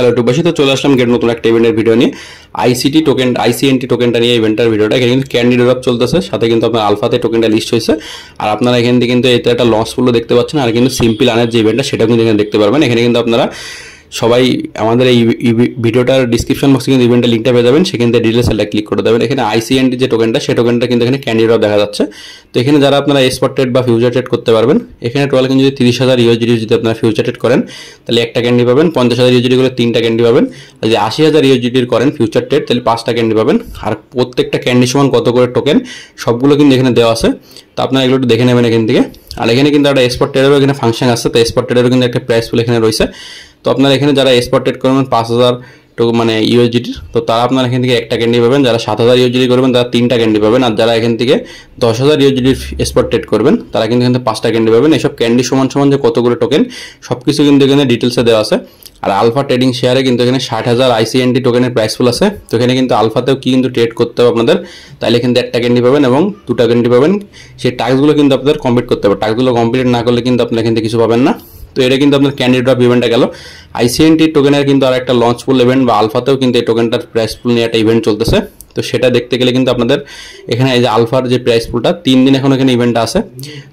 Hello টুবাসী, তো চলে আসলাম gate নতুন একটা ইভেন্টের ভিডিও নিয়ে। আইসিটি টোকেন, আইসিএনটি টোকেনটা নিয়ে ইভেন্টের ভিডিওটা। এখানে কিন্তু ক্যান্ডি ড্রপ চলতেছে, সাথে কিন্তু আপনার আলফাতে টোকেনটা লিস্ট হয়েছে। আর আপনারা এখান থেকে কিন্তু এতে একটা লস ফুলও দেখতে পাচ্ছেন, আর কিন্তু সিম্পল আনের যে ইভেন্টটা সেটা কিন্তু এখানে দেখতে পারবেন। এখানে কিন্তু আপনারা সবাই আমাদের এই ভিডিওটার ডিসক্রিপশন বক্সে কিন্তু ইভেন্টের লিঙ্কটা পেয়ে যাবেন, সেখান থেকে ডিটেলস একটা ক্লিক করে দেবেন। এখানে আইসিএনটি যে টোকেনটা, সেই টোকেনটা কিন্তু এখানে ক্যান্ডি ড্রপ দেখা যাচ্ছে। তো এখানে যারা আপনারা স্পট ট্রেড বা ফিউচার ট্রেড করতে পারবেন, এখানে টোটাল কিন্তু যদি 30,000 ইউএসডি যদি আপনারা ফিউচার ট্রেড করেন তাহলে একটা ক্যান্ডি পাবেন, 50,000 ইউএসডি করে 3টা ক্যান্ডি পাবেন, আর যদি 80,000 ইউএসডির করেন ফিউচার ট্রেড তাহলে 5টা ক্যান্ডি পাবেন। আর প্রত্যেকটা ক্যান্ডি সমান কত করে টোকেন সবগুলো কিন্তু এখানে দেওয়া আছে। তো আপনারা এগুলো একটু দেখে নেবেন এখান থেকে। আর এখানে কিন্তু একটা স্পট ট্রেডেরও এখানে ফাংশন আছে, তো স্পট ট্রেডেরও কিন্তু একটা প্রাইস পুল এখানে রয়েছে। তো আপনারা এখানে যারা স্পট ট্রেড করবেন 5,000 মানে ইউএসডিটির, তো তারা আপনারা এখান থেকে একটা ক্যান্ডি পাবেন। যারা 7,000 ইউএসডি করবেন তারা 3টা ক্যান্ডি পাবেন। আর যারা এখান থেকে 10,000 ইউএসডির স্পট ট্রেড করবেন তারা কিন্তু এখানে 5টা ক্যান্ডি পাবেন। এসব ক্যান্ডি সমান সমান যে কতগুলো টোকেন সবকিছু কিন্তু এখানে ডিটেলসে দেওয়া আছে। আর আলফা ট্রেডিং শেয়ারে কিন্তু এখানে 60,000 আইসিএনটি টোকেনের প্রাইস ফুল আছে। তো এখানে কিন্তু আলফাতেও কি কিন্তু ট্রেড করতে হবে আপনাদের, তাইলে কিন্তু একটা ক্যান্ডি পাবেন এবং 2টা ক্যান্ডি পাবেন। সেই টাস্কগুলো কিন্তু আপনাদের কমপ্লিট করতে হবে, টাস্কগুলো কমপ্লিট না করলে কিন্তু আপনারা এখান থেকে কিছু পাবেন না। তো এটা কিন্তু আপনার ক্যান্ডি ড্রপ ইভেন্টটা গেল। আইসিএনটি টোকেনের কিন্তু আর একটা লঞ্চ ফুল ইভেন্ট বা আলফাতেও কিন্তু এই টোকেনটার প্রাইস ফুল নিয়ে একটা ইভেন্ট চলতেছে। তো সেটা দেখতে গেলে কিন্তু আপনাদের এখানে এই যে আলফার যে প্রাইস পুলটা 3 দিন এখন এখানে ইভেন্টটা আছে।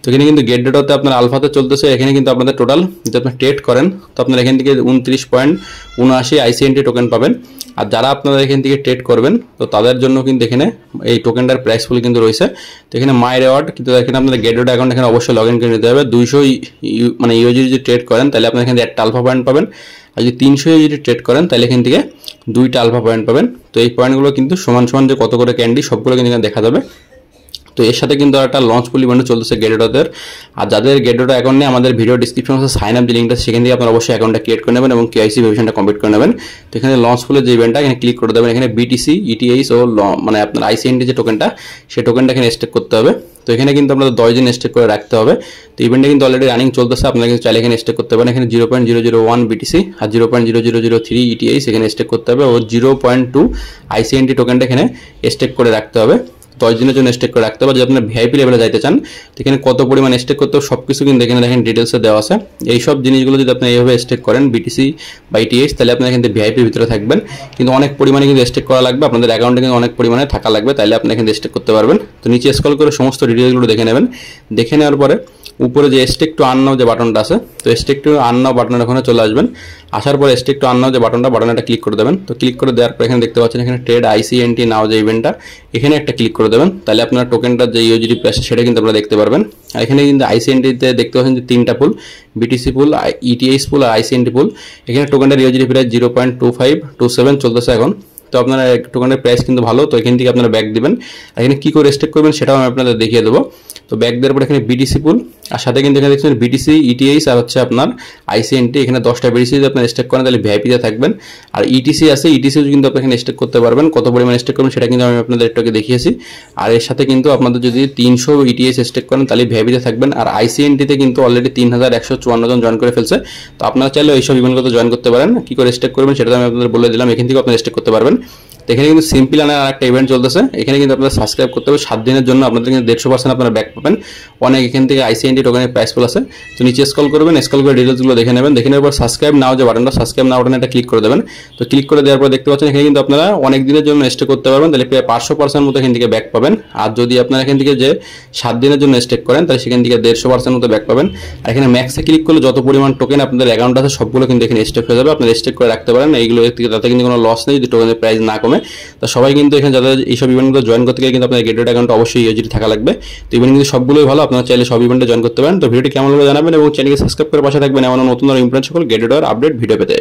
তো এখানে কিন্তু গেট ডেটাতে আপনার আলফাতে চলতেছে। এখানে কিন্তু আপনাদের টোটাল যদি আপনি ট্রেড করেন তো আপনার এখান থেকে 29.79 আইসিএনটি টোকেন পাবেন। আর যারা আপনারা এখান থেকে ট্রেড করবেন তো তাদের জন্য কিন্তু এখানে এই টোকেনটার প্রাইস ফুল কিন্তু রয়েছে। তো এখানে মাই রেওয়ার্ড কিন্তু এখানে আপনাদের গেট ডেটা অ্যাকাউন্ট এখানে অবশ্যই লগ ইন করে নিতে হবে। 200 মানে ইউএসডি যদি ট্রেড করেন তাহলে আপনার এখানে একটা আলফা পয়েন্ট পাবেন, আর যদি 300 ইউএসডি ট্রেড করেন তাহলে এখান থেকে 2টা আলফা পয়েন্ট পাবেন। তো এই পয়েন্টগুলো কিন্তু সমান সমান যে কত করে ক্যান্ডি সবগুলো কিন্তু এখানে দেখা যাবে। তো এর সাথে কিন্তু একটা লঞ্চ ফুল ইভেন্ট চলতেছে গেটেডোদের। আর যাদের গেটেডো অ্যাকাউন্ট নেই আমাদের ভিডিও ডিসক্রিপশন বক্সে সাইন আপ যে লিঙ্কটা, সেখান থেকে আপনারা অবশ্যই অ্যাকাউন্টটা ক্রিয়েট করে নেবেন এবং কেআইসি ভেরিফিকেশনটা কমপ্লিট করে নেবেন। তো এখানে লঞ্চ ফুলের যে ইভেন্টটা এখানে ক্লিক করে দেবেন। এখানে বিটিসি, ইটিএইচ ও মানে আপনার আইসিএনটি যে টোকেনটা সেই টোকেনটা এখানে স্টেক করতে হবে। তো এখানে কিন্তু আপনাদের 10 দিন স্টেক করে রাখতে হবে। তো ইভেন্টটা কিন্তু অলরেডি রানিং চলতেছে, আপনারা কিন্তু চাইলে এখানে স্টেক করতে পারেন। এখানে 0.001 বিটিসি আর 0.0003 ইটিএইচ এখানে স্টেক করতে হবে ও 0.2 আইসিএনটি টোকেনটা এখানে স্টেক করে রাখতে হবে। 10 দিনের জন্য স্টেক করে রাখতে হবে। যদি আপনার ভিআইপি লেভেলে যাইতে চান তো এখানে কত পরিমাণ স্টেক করতে হবে সবকিছু কিন্তু এখানে দেখেন ডিটেলসে দেওয়া আছে। এই সব জিনিসগুলো যদি আপনি এইভাবে স্টেক করেন বিটিসি বা ইটিএইচ তাহলে আপনারা কিন্তু ভিআইপির ভিতরে থাকবেন। কিন্তু অনেক পরিমাণে কিন্তু স্টেক করা লাগবে, আপনাদের অ্যাকাউন্টে কিন্তু অনেক পরিমাণে থাকা লাগবে, তাহলে আপনি এখানে স্টেক করতে পারবেন। তো নিচে স্ক্রল করে সমস্ত ডিটেলসগুলো দেখে নেবেন। দেখে নেওয়ার পরে উপরে যে স্টেক টু আর্ন নাও যে বাটনটা আছে, তো স্টেক টু আর্ন নাও বাটনের ওখানে চলে আসবেন। আসার পরে স্টেক টু আর্ন নাও যে বাটনটা ক্লিক করে দেবেন। তো ক্লিক করে দেওয়ার পর এখানে দেখতে পাচ্ছেন এখানে ট্রেড আইসিএনটি নাও যে ইভেন্টটা এখানে একটা ক্লিক করে দেবেন। তাহলে আপনার টোকেনটার যে ইউএসডি প্রাইস সেটা কিন্তু আপনারা দেখতে পারবেন। আর এখানে কিন্তু আইসিএনটিতে দেখতে পাচ্ছেন যে 3টা পুল, বিটিসি পুল, ইটিএইচ পুল আর আইসিএনটি পুল। এখানে টোকেনটার ইউএসডি প্রাইস 0.2527 চলতেছে এখন। তো আপনার টোকেনের প্রাইস কিন্তু ভালো। তো এখান থেকে আপনারা ব্যাক দিবেন। আর এখানে কী করে স্টেক করবেন সেটাও আমি আপনাদের দেখিয়ে দেবো। তো ব্যাক দেওয়ার পর এখানে বিটিসি পুল আর সাথে কিন্তু এখানে দেখছেন বিটিসি, ইটিএইচ আর হচ্ছে আপনার আইসিএনটি। এখানে 10টা বিটিসি যদি আপনার স্টেক করেন তাহলে ভিআইপিতে থাকবেন। আর ইটিসি আছে, ইটিসিও কিন্তু আপনি এখানে স্টেক করতে পারবেন। কত পরিমাণে স্টেক করবেন সেটা কিন্তু আমি আপনাদের একটুকে দেখিয়েছি। আর এর সাথে কিন্তু আপনাদের যদি 300 ইটিএইচ স্টেক করেন তাহলে ভিআইপিতে থাকবেন। আর আইসিএনটিতে কিন্তু অলরেডি 3,154 জন জয়েন করে ফেলছে। তো আপনারা চাইলে এইসব ইভেন্টগুলোতে জয়েন করতে পারেন। কী করে স্টেক করবেন সেটা আমি আপনাদের বলে দিলাম, এখান থেকে আপনারা স্টেক করতে পারবেন। তো এখানে কিন্তু সিম্পল আনার একটা ইভেন্ট চলতেছে। এখানে কিন্তু আপনারা সাবস্ক্রাইব করতে হবে 7 দিনের জন্য, আপনাদের কিন্তু 150% আপনারা ব্যাক পাবেন। অনেক এখান থেকে আইসিএনটি টোকেনের প্রাইস ফুল আছে। তো নিচে স্ক্রল করবেন, স্ক্রল করে ডিটেলসগুলো দেখে নেবেন। দেখে নেওয়ার পর সাবস্ক্রাইব নাও যে বাটনটা, সাবস্ক্রাইব নাও বাটনে একটা ক্লিক করে দেবেন। তো ক্লিক করে দেওয়ার পর দেখতে পাচ্ছেন এখানে কিন্তু আপনারা অনেক দিনের জন্য স্টেক করতে পারবেন, তাহলে প্রায় 500% মতো এখান থেকে ব্যাক পাবেন। আর যদি আপনারা এখান থেকে যে 7 দিনের জন্য স্টেক করেন তাহলে সেখান থেকে 150% মতো ব্যাক পাবেন। আর এখানে ম্যাক্সে ক্লিক করলে যত পরিমাণ টোকেন আপনাদের অ্যাকাউন্ট আছে সবগুলো কিন্তু এখানে স্টেক হয়ে যাবে, আপনারা স্টেক করে রাখতে পারেন। এইগুলো তাতে কিন্তু কোনো লস নেই যদি টোকেনের প্রাইস না কমে। তো সবাই কিন্তু এখানে যাদের এইসব ইভেন্টগুলো জয়েন করতে গেলে কিন্তু আপনার গেটওয়ে অ্যাকাউন্ট অবশ্যই ইউএসডি থাকা লাগবে। তো ইভেন্ট কিন্তু সবগুলোই ভালো, আপনারা চাইলে সব ইভেন্টে জয়েন করতে পারেন। তো ভিডিওটি কেমন লাগবে জানাবেন এবং চ্যানেলকে সাবস্ক্রাইব করে পাশে থাকবেন এমন নতুন ইম্পর্টেন্ট সকল গেটওয়ে আপডেট ভিডিও পেতে।